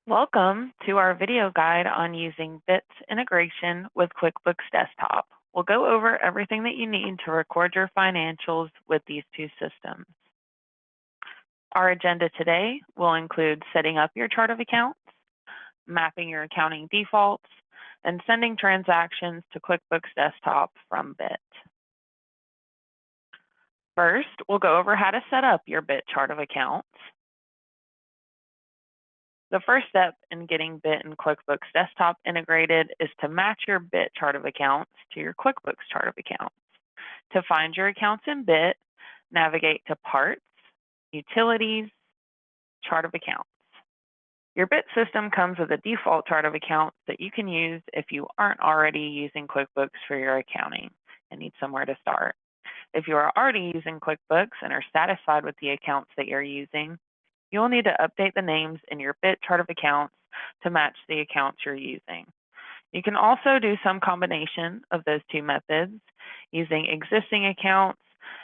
Welcome to our video guide on using BIT's integration with QuickBooks Desktop. We'll go over everything that you need to record your financials with these two systems. Our agenda today will include setting up your chart of accounts, mapping your accounting defaults, and sending transactions to QuickBooks Desktop from BIT. First, we'll go over how to set up your BIT chart of accounts. The first step in getting BIT and QuickBooks Desktop integrated is to match your BIT chart of accounts to your QuickBooks chart of accounts. To find your accounts in BIT, navigate to Parts, Utilities, Chart of Accounts. Your BIT system comes with a default chart of accounts that you can use if you aren't already using QuickBooks for your accounting and need somewhere to start. If you are already using QuickBooks and are satisfied with the accounts that you're using, you'll need to update the names in your BIT chart of accounts to match the accounts you're using. You can also do some combination of those two methods, using existing accounts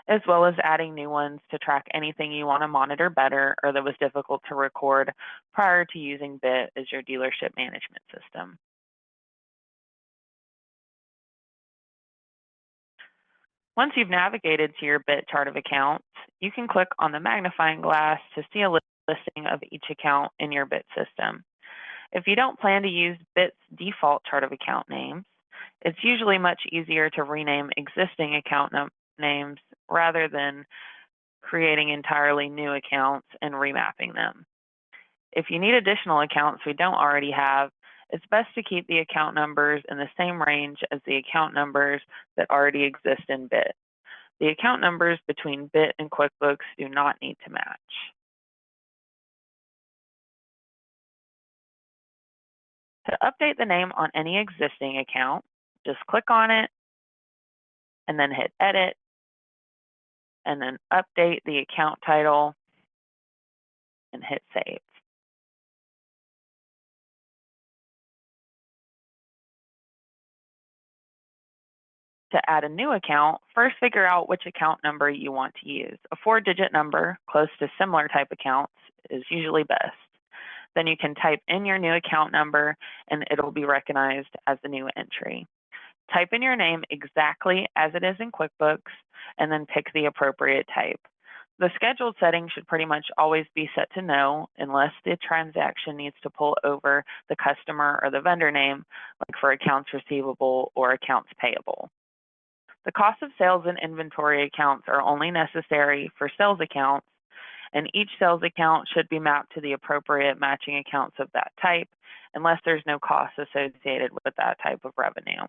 as well as adding new ones to track anything you want to monitor better or that was difficult to record prior to using BIT as your dealership management system. Once you've navigated to your BIT chart of accounts, you can click on the magnifying glass to see a listing of each account in your BIT system. If you don't plan to use BIT's default chart of account names, it's usually much easier to rename existing account names rather than creating entirely new accounts and remapping them. If you need additional accounts we don't already have, it's best to keep the account numbers in the same range as the account numbers that already exist in BIT. The account numbers between BIT and QuickBooks do not need to match. To update the name on any existing account, just click on it and then hit Edit, and then update the account title and hit Save. To add a new account, first figure out which account number you want to use. A 4-digit number close to similar type accounts is usually best. Then you can type in your new account number and it'll be recognized as a new entry. Type in your name exactly as it is in QuickBooks and then pick the appropriate type. The scheduled setting should pretty much always be set to no unless the transaction needs to pull over the customer or the vendor name, like for accounts receivable or accounts payable. The cost of sales and inventory accounts are only necessary for sales accounts, and each sales account should be mapped to the appropriate matching accounts of that type, unless there's no cost associated with that type of revenue.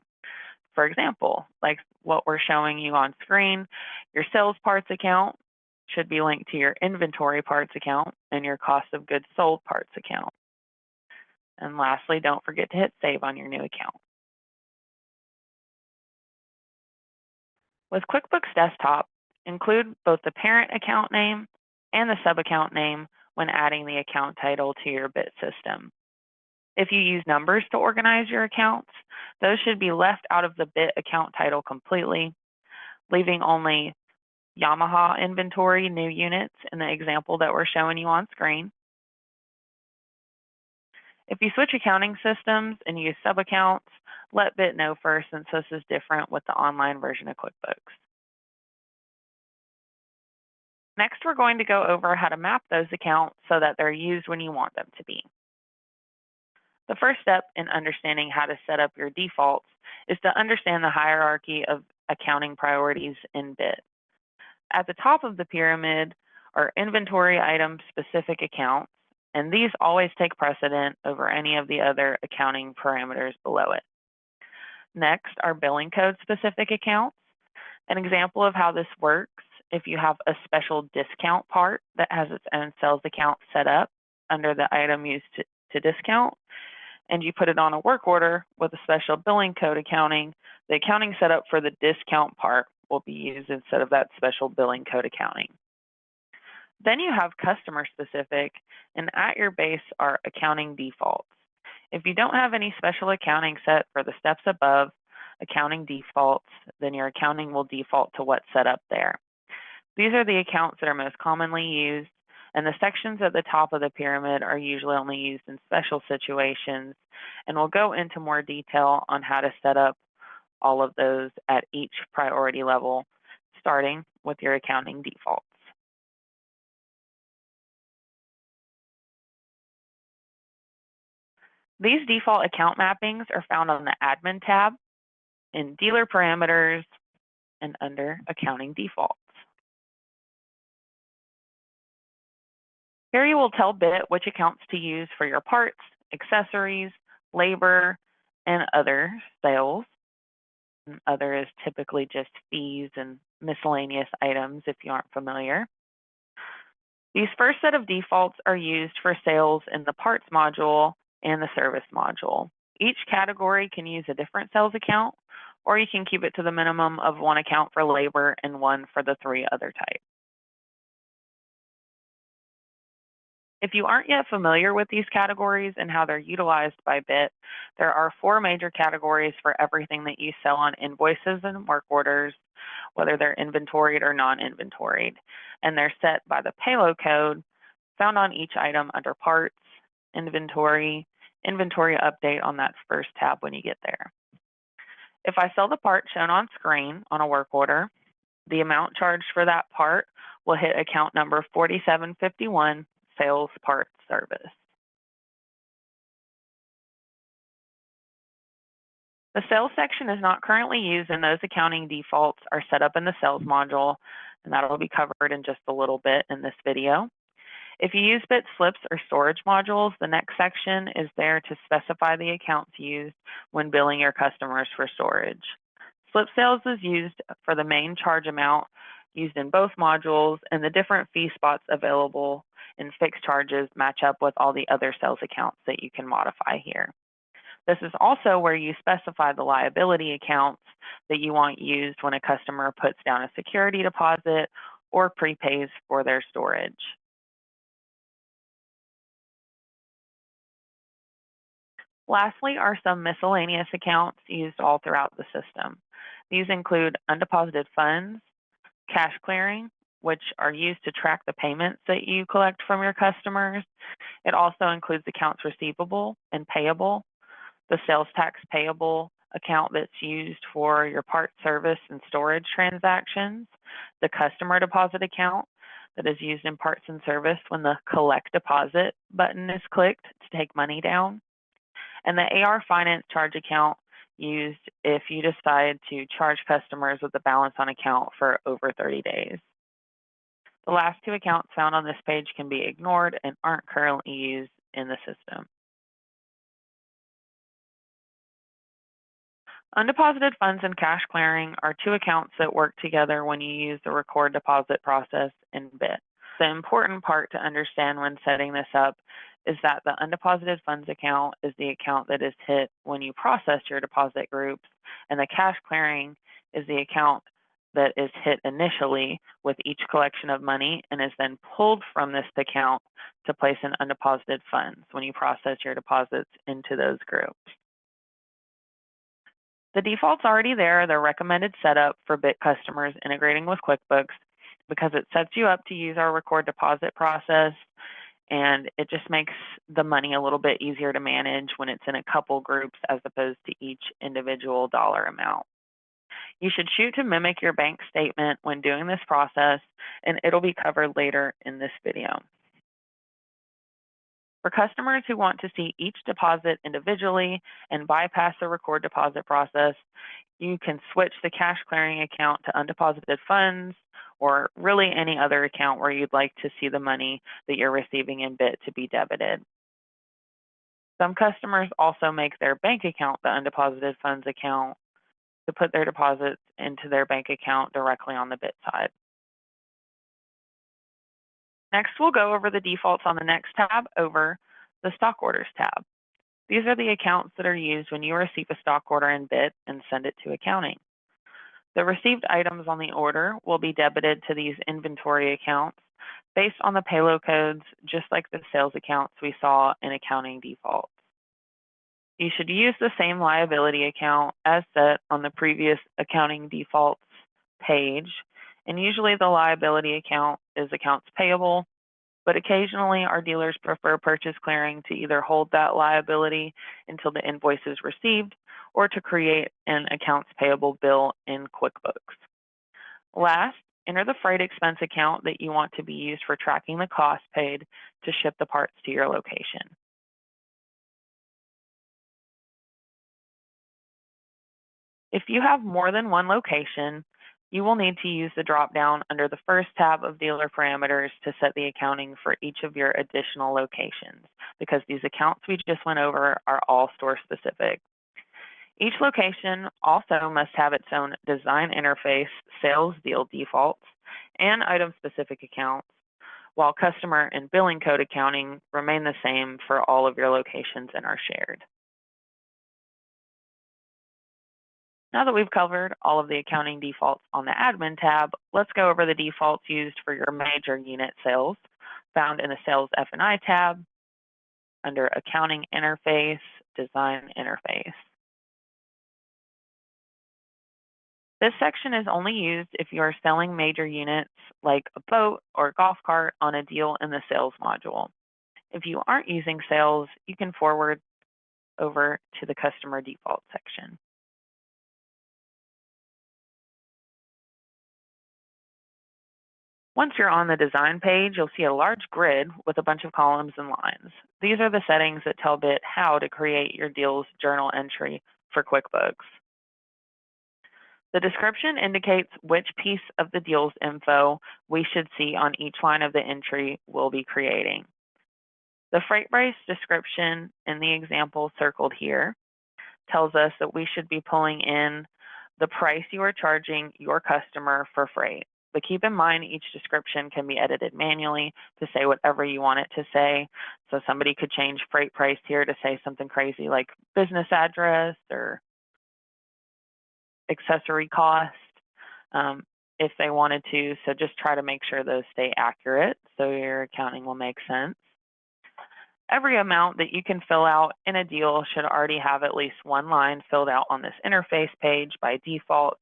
For example, like what we're showing you on screen, your sales parts account should be linked to your inventory parts account and your cost of goods sold parts account. And lastly, don't forget to hit Save on your new account. With QuickBooks Desktop, include both the parent account name and the sub-account name when adding the account title to your BIT system. If you use numbers to organize your accounts, those should be left out of the BIT account title completely, leaving only Yamaha inventory new units in the example that we're showing you on screen. If you switch accounting systems and use sub-accounts, let BIT know first, since this is different with the online version of QuickBooks. Next, we're going to go over how to map those accounts so that they're used when you want them to be. The first step in understanding how to set up your defaults is to understand the hierarchy of accounting priorities in BIT. At the top of the pyramid are inventory item specific accounts, and these always take precedent over any of the other accounting parameters below it. Next are billing code specific accounts. An example of how this works: if you have a special discount part that has its own sales account set up under the item used to discount, and you put it on a work order with a special billing code accounting, the accounting setup for the discount part will be used instead of that special billing code accounting. Then you have customer specific, and at your base are accounting defaults. If you don't have any special accounting set for the steps above, accounting defaults, then your accounting will default to what's set up there. These are the accounts that are most commonly used, and the sections at the top of the pyramid are usually only used in special situations, and we'll go into more detail on how to set up all of those at each priority level, starting with your accounting defaults. These default account mappings are found on the Admin tab, in Dealer Parameters, and under Accounting Defaults. Here you will tell BIT which accounts to use for your parts, accessories, labor, and other sales. And other is typically just fees and miscellaneous items if you aren't familiar. These first set of defaults are used for sales in the parts module and the service module. Each category can use a different sales account, or you can keep it to the minimum of one account for labor and one for the 3 other types. If you aren't yet familiar with these categories and how they're utilized by BIT, there are 4 major categories for everything that you sell on invoices and work orders, whether they're inventoried or non-inventoried. And they're set by the payload code found on each item under parts, inventory update on that first tab when you get there. If I sell the part shown on screen on a work order, the amount charged for that part will hit account number 4751, Sales Parts Service. The sales section is not currently used, and those accounting defaults are set up in the sales module, and that'll be covered in just a little bit in this video. If you use BIT slips or storage modules, the next section is there to specify the accounts used when billing your customers for storage. Slip sales is used for the main charge amount used in both modules, and the different fee spots available in fixed charges match up with all the other sales accounts that you can modify here. This is also where you specify the liability accounts that you want used when a customer puts down a security deposit or prepays for their storage. Lastly are some miscellaneous accounts used all throughout the system. These include undeposited funds, cash clearing, which are used to track the payments that you collect from your customers. It also includes accounts receivable and payable, the sales tax payable account that's used for your part service and storage transactions, the customer deposit account that is used in parts and service when the collect deposit button is clicked to take money down, and the AR finance charge account used if you decide to charge customers with a balance on account for over 30 days. The last 2 accounts found on this page can be ignored and aren't currently used in the system. Undeposited funds and cash clearing are 2 accounts that work together when you use the record deposit process in BIT. The important part to understand when setting this up is that the undeposited funds account is the account that is hit when you process your deposit groups, and the cash clearing is the account that is hit initially with each collection of money and is then pulled from this account to place in undeposited funds when you process your deposits into those groups. The default's already there, the recommended setup for BIT customers integrating with QuickBooks, because it sets you up to use our record deposit process, and it just makes the money a little bit easier to manage when it's in a couple groups as opposed to each individual dollar amount. You should shoot to mimic your bank statement when doing this process, and it'll be covered later in this video. For customers who want to see each deposit individually and bypass the record deposit process, you can switch the cash clearing account to undeposited funds, or really any other account where you'd like to see the money that you're receiving in BIT to be debited. Some customers also make their bank account the undeposited funds account to put their deposits into their bank account directly on the BIT side. Next, we'll go over the defaults on the next tab over the Stock Orders tab. These are the accounts that are used when you receive a stock order in BIT and send it to accounting. The received items on the order will be debited to these inventory accounts based on the payload codes, just like the sales accounts we saw in accounting defaults. You should use the same liability account as set on the previous accounting defaults page, and usually the liability account is accounts payable but occasionally our dealers prefer purchase clearing to either hold that liability until the invoice is received or to create an accounts payable bill in QuickBooks. Last, enter the freight expense account that you want to be used for tracking the cost paid to ship the parts to your location. If you have more than one location, you will need to use the drop-down under the first tab of Dealer Parameters to set the accounting for each of your additional locations, because these accounts we just went over are all store-specific. Each location also must have its own design interface, sales deal defaults, and item-specific accounts, while customer and billing code accounting remain the same for all of your locations and are shared. Now that we've covered all of the accounting defaults on the Admin tab, let's go over the defaults used for your major unit sales, found in the Sales F&I tab, under Accounting Interface, Design Interface. This section is only used if you are selling major units like a boat or a golf cart on a deal in the sales module. If you aren't using sales, you can forward over to the customer default section. Once you're on the design page, you'll see a large grid with a bunch of columns and lines. These are the settings that tell BIT how to create your deal's journal entry for QuickBooks. The description indicates which piece of the deal's info we should see on each line of the entry we'll be creating. The freight price description in the example circled here tells us that we should be pulling in the price you are charging your customer for freight. But keep in mind, each description can be edited manually to say whatever you want it to say. So somebody could change freight price here to say something crazy like business address or accessory cost if they wanted to. So just try to make sure those stay accurate so your accounting will make sense. Every amount that you can fill out in a deal should already have at least one line filled out on this interface page by default.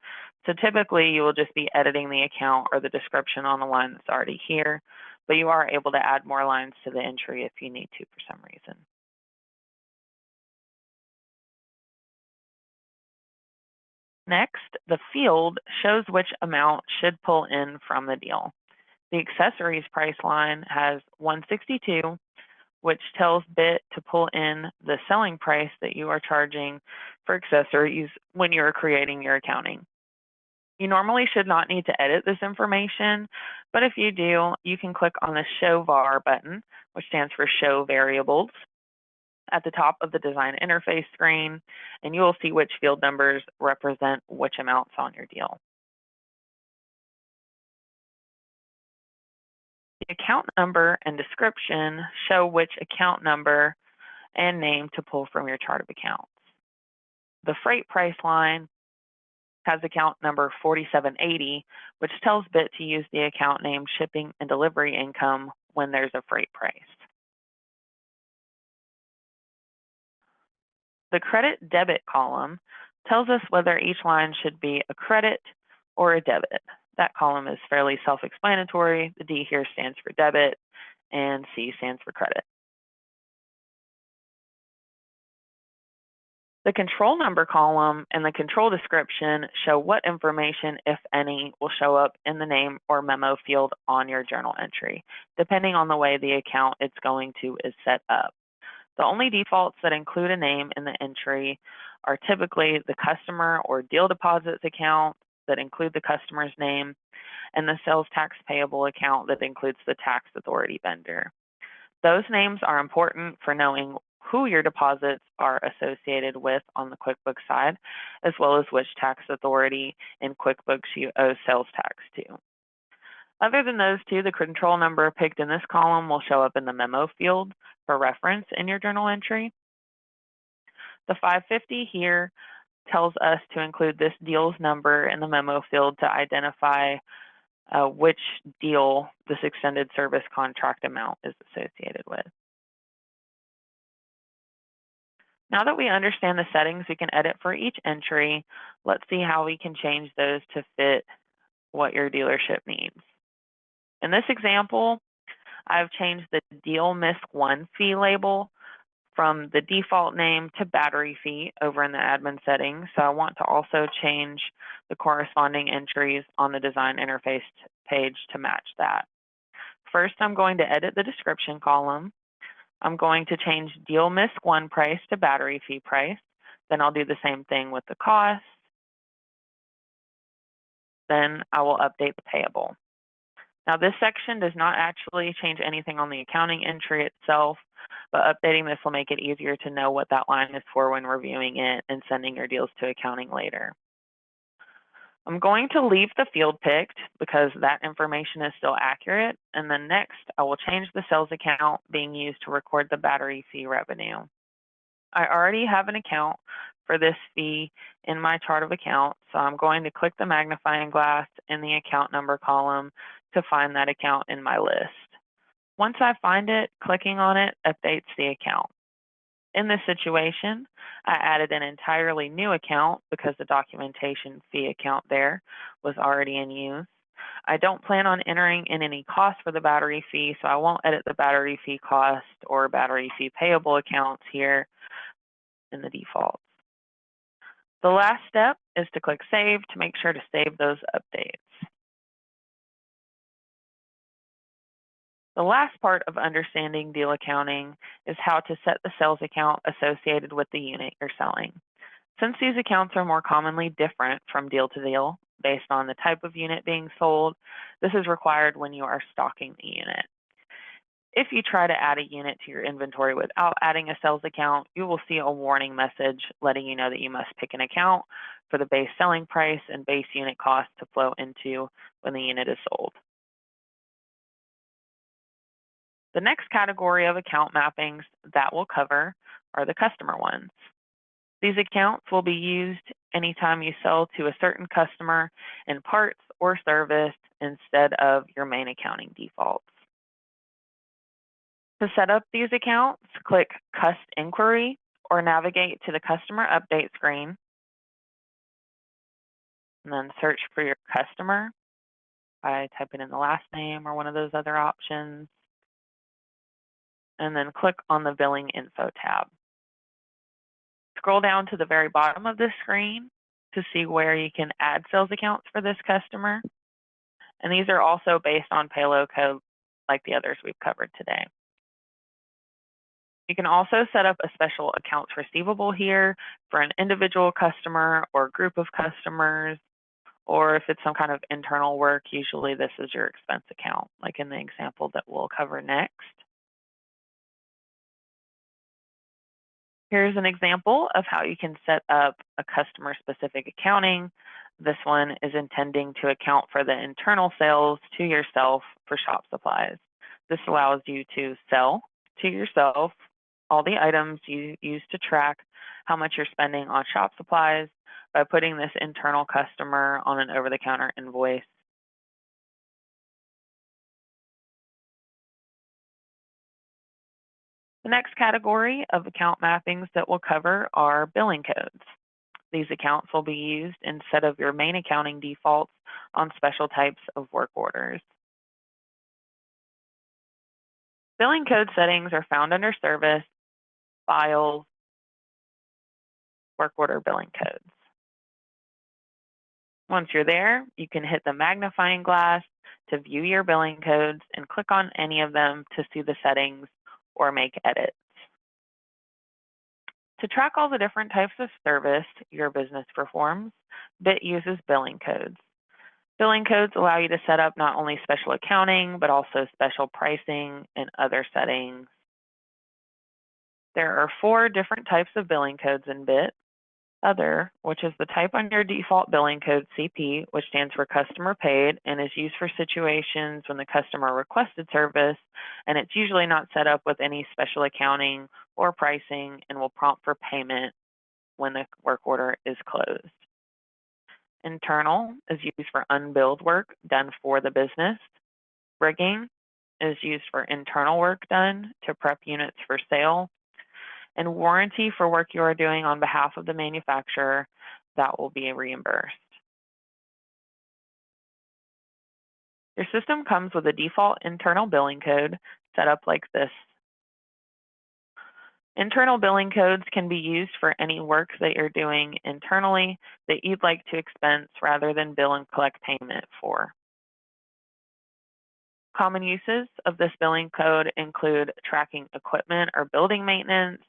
So typically you will just be editing the account or the description on the line that's already here, but you are able to add more lines to the entry if you need to for some reason. Next, the field shows which amount should pull in from the deal. The accessories price line has 162, which tells BIT to pull in the selling price that you are charging for accessories when you are creating your accounting. You normally should not need to edit this information, but if you do, you can click on the Show VAR button, which stands for Show Variables, at the top of the design interface screen, and you will see which field numbers represent which amounts on your deal. The account number and description show which account number and name to pull from your chart of accounts. The freight price line has account number 4780, which tells BIT to use the account name shipping and delivery income when there's a freight price. The credit debit column tells us whether each line should be a credit or a debit. That column is fairly self-explanatory. The D here stands for debit and C stands for credit. The control number column and the control description show what information, if any, will show up in the name or memo field on your journal entry, depending on the way the account it's going to is set up. The only defaults that include a name in the entry are typically the customer or deal deposits account that include the customer's name, and the sales tax payable account that includes the tax authority vendor. Those names are important for knowing who your deposits are associated with on the QuickBooks side, as well as which tax authority in QuickBooks you owe sales tax to. Other than those two, the control number picked in this column will show up in the memo field for reference in your journal entry. The 550 here tells us to include this deal's number in the memo field to identify which deal this extended service contract amount is associated with. Now that we understand the settings we can edit for each entry, let's see how we can change those to fit what your dealership needs. In this example, I've changed the deal miss one fee label from the default name to battery fee over in the admin settings. So I want to also change the corresponding entries on the design interface page to match that. First, I'm going to edit the description column. I'm going to change deal miss one price to battery fee price. Then I'll do the same thing with the cost. Then I will update the payable. Now this section does not actually change anything on the accounting entry itself, but updating this will make it easier to know what that line is for when reviewing it and sending your deals to accounting later. I'm going to leave the field picked because that information is still accurate. And then next, I will change the sales account being used to record the battery fee revenue. I already have an account for this fee in my chart of accounts, so I'm going to click the magnifying glass in the account number column to find that account in my list. Once I find it, clicking on it updates the account. In this situation, I added an entirely new account because the documentation fee account there was already in use. I don't plan on entering in any cost for the battery fee, so I won't edit the battery fee cost or battery fee payable accounts here in the defaults. The last step is to click Save to make sure to save those updates. The last part of understanding deal accounting is how to set the sales account associated with the unit you're selling. Since these accounts are more commonly different from deal to deal based on the type of unit being sold, this is required when you are stocking the unit. If you try to add a unit to your inventory without adding a sales account, you will see a warning message letting you know that you must pick an account for the base selling price and base unit cost to flow into when the unit is sold. The next category of account mappings that we'll cover are the customer ones. These accounts will be used anytime you sell to a certain customer in parts or service instead of your main accounting defaults. To set up these accounts, click Cust Inquiry or navigate to the Customer Update screen, and then search for your customer by typing in the last name or one of those other options, and then click on the Billing Info tab. Scroll down to the very bottom of this screen to see where you can add sales accounts for this customer, and these are also based on payload code like the others we've covered today. You can also set up a special accounts receivable here for an individual customer or group of customers, or if it's some kind of internal work, usually this is your expense account, like in the example that we'll cover next. Here's an example of how you can set up a customer-specific accounting. This one is intending to account for the internal sales to yourself for shop supplies. This allows you to sell to yourself all the items you use to track how much you're spending on shop supplies by putting this internal customer on an over-the-counter invoice. The next category of account mappings that we'll cover are billing codes. These accounts will be used instead of your main accounting defaults on special types of work orders. Billing code settings are found under Service, Files, Work Order Billing Codes. Once you're there, you can hit the magnifying glass to view your billing codes and click on any of them to see the settings or make edits. To track all the different types of service your business performs, BIT uses billing codes. Billing codes allow you to set up not only special accounting, but also special pricing and other settings. There are 4 different types of billing codes in BIT. Other, which is the type on your default billing code CP, which stands for customer paid and is used for situations when the customer requested service, and it's usually not set up with any special accounting or pricing and will prompt for payment when the work order is closed. Internal is used for unbilled work done for the business. Rigging is used for internal work done to prep units for sale. And warranty for work you are doing on behalf of the manufacturer that will be reimbursed. Your system comes with a default internal billing code set up like this. Internal billing codes can be used for any work that you're doing internally that you'd like to expense rather than bill and collect payment for. Common uses of this billing code include tracking equipment or building maintenance,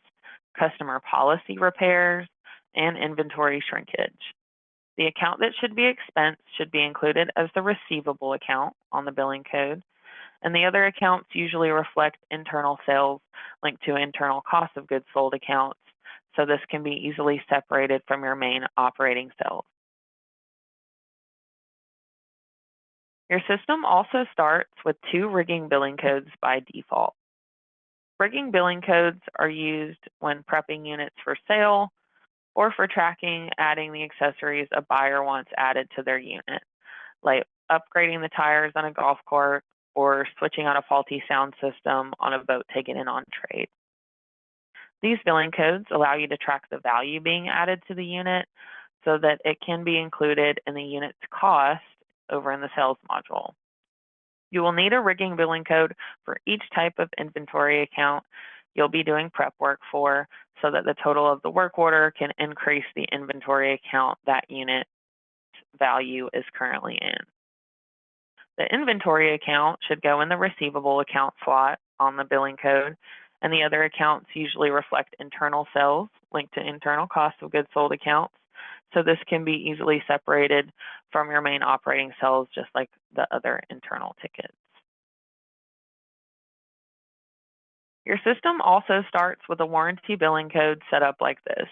customer policy repairs, and inventory shrinkage. The account that should be expensed should be included as the receivable account on the billing code, and the other accounts usually reflect internal sales linked to internal cost of goods sold accounts, so this can be easily separated from your main operating sales. Your system also starts with 2 rigging billing codes by default. Rigging billing codes are used when prepping units for sale or for tracking adding the accessories a buyer wants added to their unit, like upgrading the tires on a golf cart or switching out a faulty sound system on a boat taken in on trade. These billing codes allow you to track the value being added to the unit so that it can be included in the unit's cost over in the sales module. You will need a rigging billing code for each type of inventory account you'll be doing prep work for so that the total of the work order can increase the inventory account that unit's value is currently in. The inventory account should go in the receivable account slot on the billing code, and the other accounts usually reflect internal sales linked to internal cost of goods sold accounts, so this can be easily separated from your main operating sales just like the other internal tickets. Your system also starts with a warranty billing code set up like this.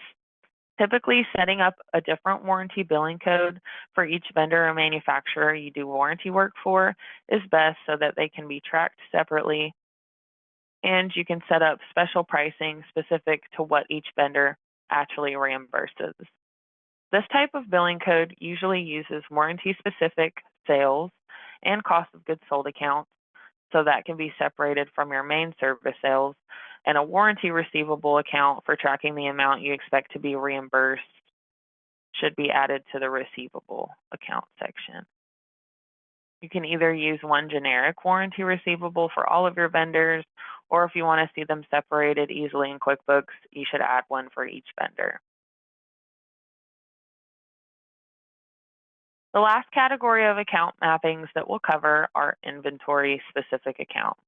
Typically, setting up a different warranty billing code for each vendor or manufacturer you do warranty work for is best so that they can be tracked separately, and you can set up special pricing specific to what each vendor actually reimburses. This type of billing code usually uses warranty-specific sales and cost of goods sold accounts, so that can be separated from your main service sales, and a warranty receivable account for tracking the amount you expect to be reimbursed should be added to the receivable account section. You can either use one generic warranty receivable for all of your vendors, or if you want to see them separated easily in QuickBooks, you should add one for each vendor. The last category of account mappings that we'll cover are inventory-specific accounts.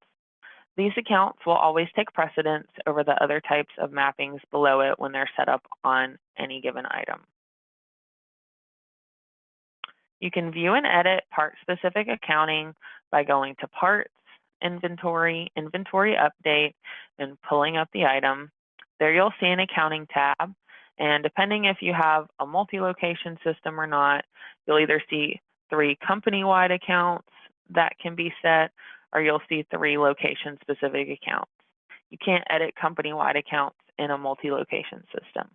These accounts will always take precedence over the other types of mappings below it when they're set up on any given item. You can view and edit part-specific accounting by going to Parts, Inventory, Inventory Update, and pulling up the item. There you'll see an Accounting tab, and depending if you have a multi-location system or not, you'll either see 3 company-wide accounts that can be set, or you'll see 3 location-specific accounts. You can't edit company-wide accounts in a multi-location system.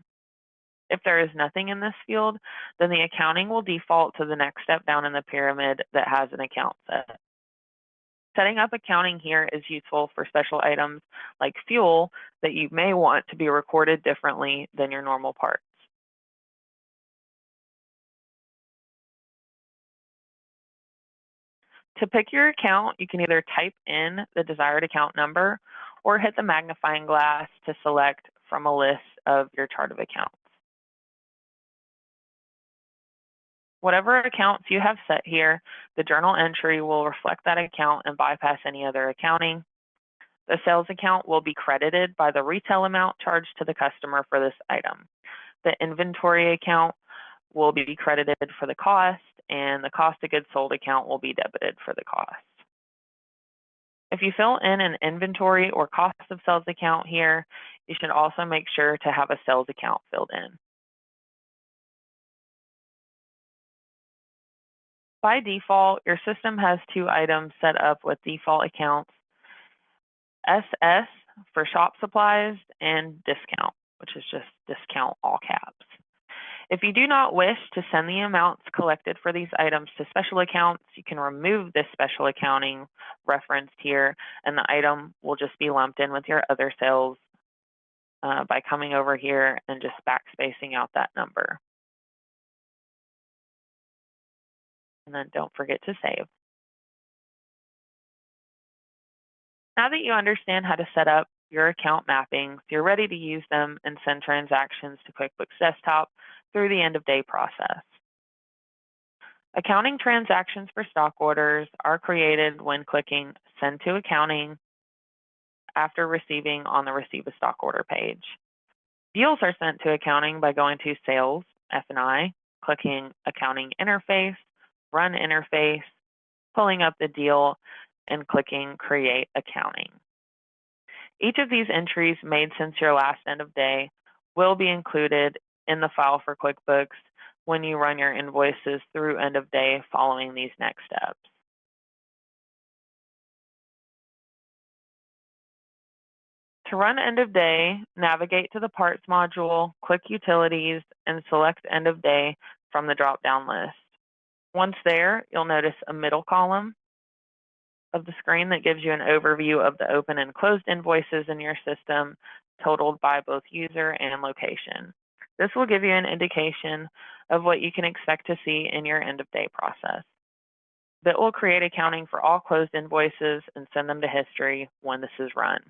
If there is nothing in this field, then the accounting will default to the next step down in the pyramid that has an account set. Setting up accounting here is useful for special items like fuel that you may want to be recorded differently than your normal parts. To pick your account, you can either type in the desired account number or hit the magnifying glass to select from a list of your chart of accounts. Whatever accounts you have set here, the journal entry will reflect that account and bypass any other accounting. The sales account will be credited by the retail amount charged to the customer for this item. The inventory account will be credited for the cost, and the cost of goods sold account will be debited for the cost. If you fill in an inventory or cost of sales account here, you should also make sure to have a sales account filled in. By default, your system has 2 items set up with default accounts, SS for shop supplies and discount, which is just discount all caps. If you do not wish to send the amounts collected for these items to special accounts, you can remove this special accounting referenced here, and the item will just be lumped in with your other sales by coming over here and just backspacing out that number. And then don't forget to save. Now that you understand how to set up your account mappings, you're ready to use them and send transactions to QuickBooks Desktop through the end-of-day process. Accounting transactions for stock orders are created when clicking Send to Accounting after receiving on the Receive a Stock Order page. Deals are sent to accounting by going to Sales, F&I, clicking Accounting Interface, Run Interface, pulling up the deal, and clicking Create Accounting. Each of these entries made since your last end of day will be included in the file for QuickBooks when you run your invoices through end of day following these next steps. To run end of day, navigate to the Parts module, click Utilities, and select End of Day from the drop-down list. Once there, you'll notice a middle column of the screen that gives you an overview of the open and closed invoices in your system, totaled by both user and location. This will give you an indication of what you can expect to see in your end of day process. That will create accounting for all closed invoices and send them to history when this is run.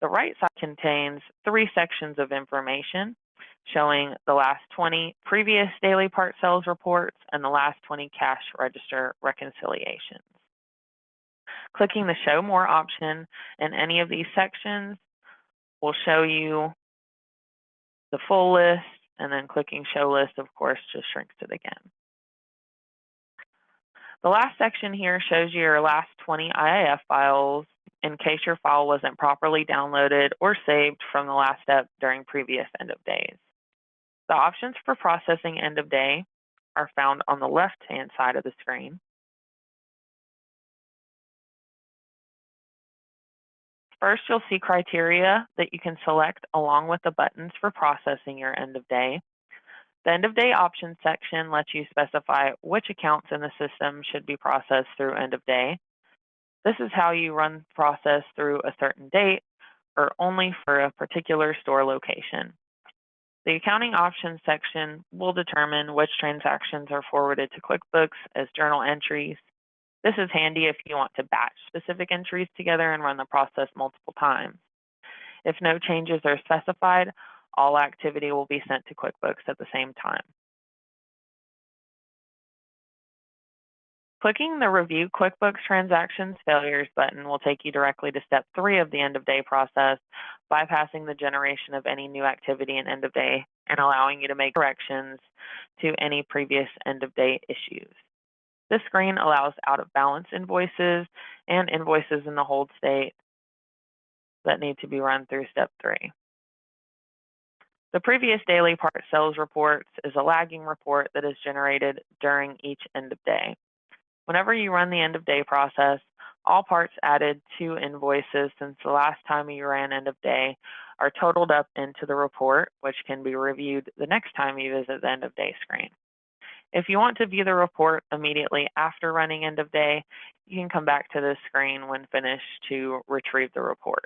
The right side contains 3 sections of information showing the last 20 previous daily part sales reports and the last 20 cash register reconciliations. Clicking the Show More option in any of these sections will show you the full list, and then clicking Show List, of course, just shrinks it again. The last section here shows you your last 20 IIF files in case your file wasn't properly downloaded or saved from the last step during previous end of days. The options for processing end of day are found on the left-hand side of the screen. First, you'll see criteria that you can select along with the buttons for processing your end of day. The end of day options section lets you specify which accounts in the system should be processed through end of day. This is how you run process through a certain date or only for a particular store location. The accounting options section will determine which transactions are forwarded to QuickBooks as journal entries. This is handy if you want to batch specific entries together and run the process multiple times. If no changes are specified, all activity will be sent to QuickBooks at the same time. Clicking the Review QuickBooks Transactions Failures button will take you directly to step 3 of the end of day process, bypassing the generation of any new activity in end of day and allowing you to make corrections to any previous end of day issues. This screen allows out of balance invoices and invoices in the hold state that need to be run through step 3. The previous daily part sales reports is a lagging report that is generated during each end of day. Whenever you run the end of day process, all parts added to invoices since the last time you ran end of day are totaled up into the report, which can be reviewed the next time you visit the end of day screen. If you want to view the report immediately after running end of day, you can come back to this screen when finished to retrieve the report.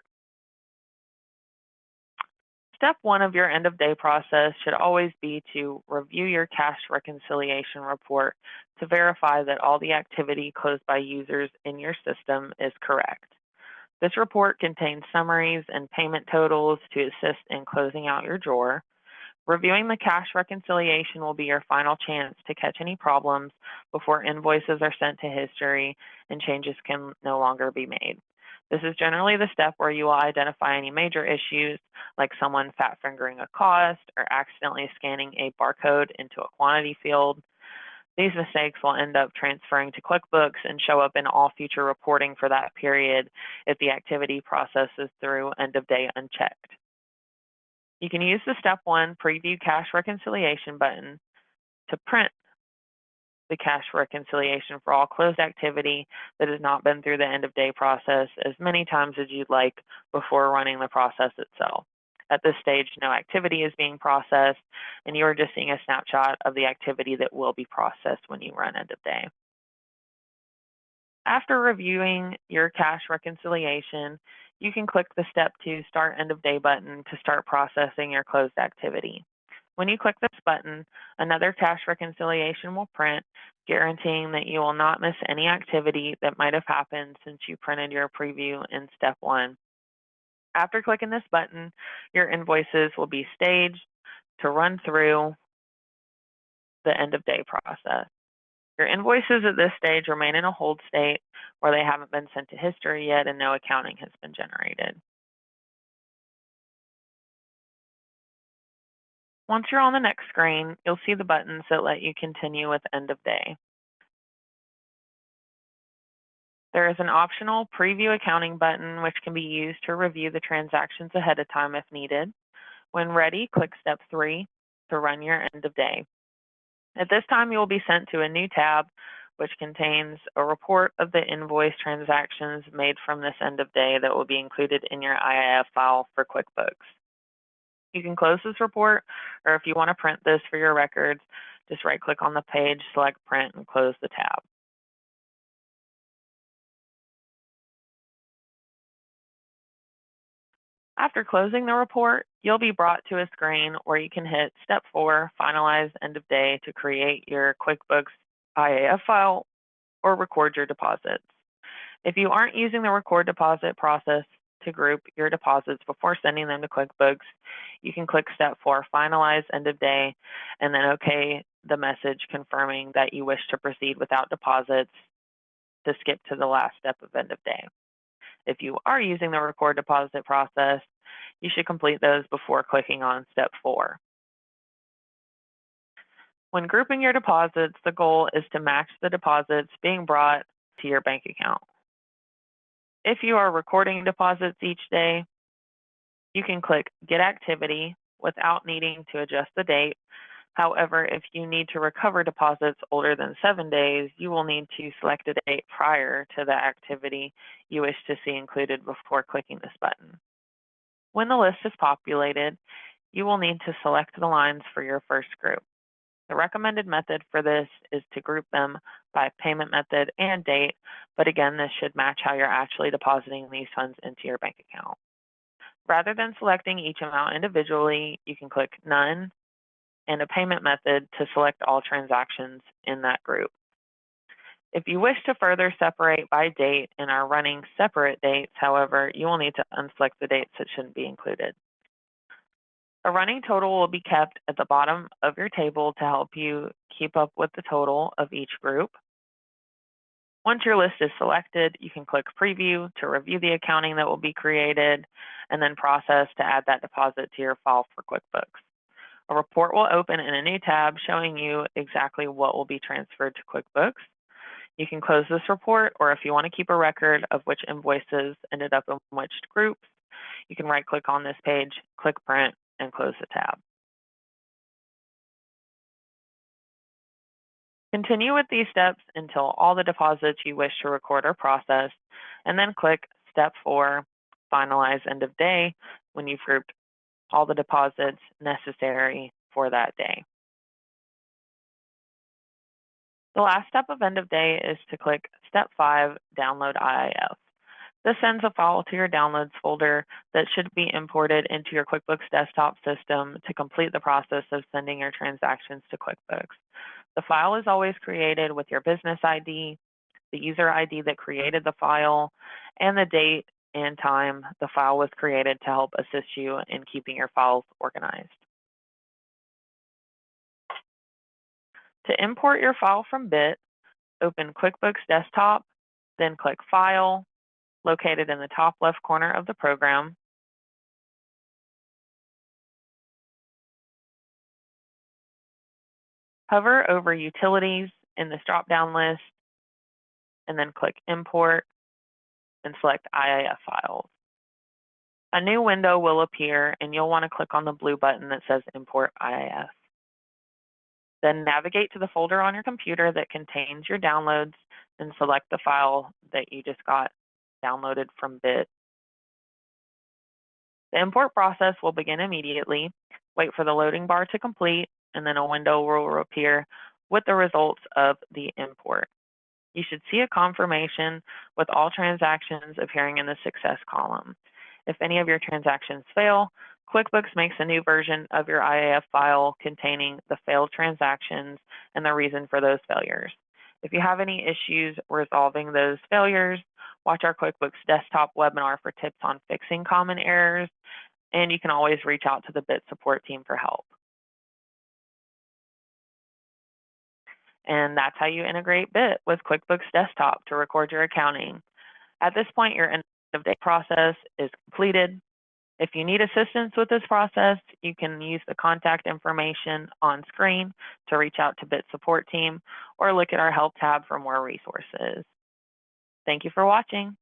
Step 1 of your end of day process should always be to review your cash reconciliation report to verify that all the activity closed by users in your system is correct. This report contains summaries and payment totals to assist in closing out your drawer. Reviewing the cash reconciliation will be your final chance to catch any problems before invoices are sent to history and changes can no longer be made. This is generally the step where you will identify any major issues, like someone fat fingering a cost or accidentally scanning a barcode into a quantity field. These mistakes will end up transferring to QuickBooks and show up in all future reporting for that period if the activity processes through end of day unchecked. You can use the Step 1 Preview Cash Reconciliation button to print the cash reconciliation for all closed activity that has not been through the end of day process as many times as you'd like before running the process itself. At this stage, no activity is being processed, and you are just seeing a snapshot of the activity that will be processed when you run end of day. After reviewing your cash reconciliation, you can click the Step 2 Start End of Day button to start processing your closed activity. When you click this button, another cash reconciliation will print, guaranteeing that you will not miss any activity that might have happened since you printed your preview in step 1. After clicking this button, your invoices will be staged to run through the end of day process. Your invoices at this stage remain in a hold state where they haven't been sent to history yet and no accounting has been generated. Once you're on the next screen, you'll see the buttons that let you continue with end of day. There is an optional preview accounting button which can be used to review the transactions ahead of time if needed. When ready, click step 3 to run your end of day. At this time, you will be sent to a new tab which contains a report of the invoice transactions made from this end of day that will be included in your IIF file for QuickBooks. You can close this report, or if you want to print this for your records, just right-click on the page, select print, and close the tab. After closing the report, you'll be brought to a screen where you can hit Step 4, Finalize End of Day, to create your QuickBooks IAF file or record your deposits. If you aren't using the record deposit process to group your deposits before sending them to QuickBooks, you can click Step 4, Finalize End of Day, and then OK the message confirming that you wish to proceed without deposits to skip to the last step of End of Day. If you are using the record deposit process, you should complete those before clicking on Step 4. When grouping your deposits, the goal is to match the deposits being brought to your bank account. If you are recording deposits each day, you can click Get Activity without needing to adjust the date. However, if you need to recover deposits older than 7 days, you will need to select a date prior to the activity you wish to see included before clicking this button. When the list is populated, you will need to select the lines for your first group. The recommended method for this is to group them by payment method and date, but again, this should match how you're actually depositing these funds into your bank account. Rather than selecting each amount individually, you can click None and a payment method to select all transactions in that group. If you wish to further separate by date and are running separate dates, however, you will need to unselect the dates that shouldn't be included. A running total will be kept at the bottom of your table to help you keep up with the total of each group. Once your list is selected, you can click Preview to review the accounting that will be created, and then Process to add that deposit to your file for QuickBooks. A report will open in a new tab showing you exactly what will be transferred to QuickBooks. You can close this report, or if you want to keep a record of which invoices ended up in which groups, you can right-click on this page, click Print, and close the tab. Continue with these steps until all the deposits you wish to record are processed, and then click Step 4, Finalize End of Day, when you've grouped all the deposits necessary for that day. The last step of end of day is to click Step 5, Download IIF. This sends a file to your Downloads folder that should be imported into your QuickBooks Desktop system to complete the process of sending your transactions to QuickBooks. The file is always created with your business ID, the user ID that created the file, and the date and time the file was created to help assist you in keeping your files organized. To import your file from BIT, open QuickBooks Desktop, then click File, located in the top left corner of the program. Hover over Utilities in this drop-down list, and then click Import and select IIF files. A new window will appear, and you'll want to click on the blue button that says Import IIF. Then navigate to the folder on your computer that contains your downloads and select the file that you just got downloaded from BIT. The import process will begin immediately. Wait for the loading bar to complete, and then a window will appear with the results of the import. You should see a confirmation with all transactions appearing in the success column. If any of your transactions fail, QuickBooks makes a new version of your IAF file containing the failed transactions and the reason for those failures. If you have any issues resolving those failures, watch our QuickBooks Desktop webinar for tips on fixing common errors, and you can always reach out to the BIT support team for help. And that's how you integrate BIT with QuickBooks Desktop to record your accounting. At this point, your end of day process is completed. If you need assistance with this process, you can use the contact information on screen to reach out to BIT support team or look at our help tab for more resources. Thank you for watching.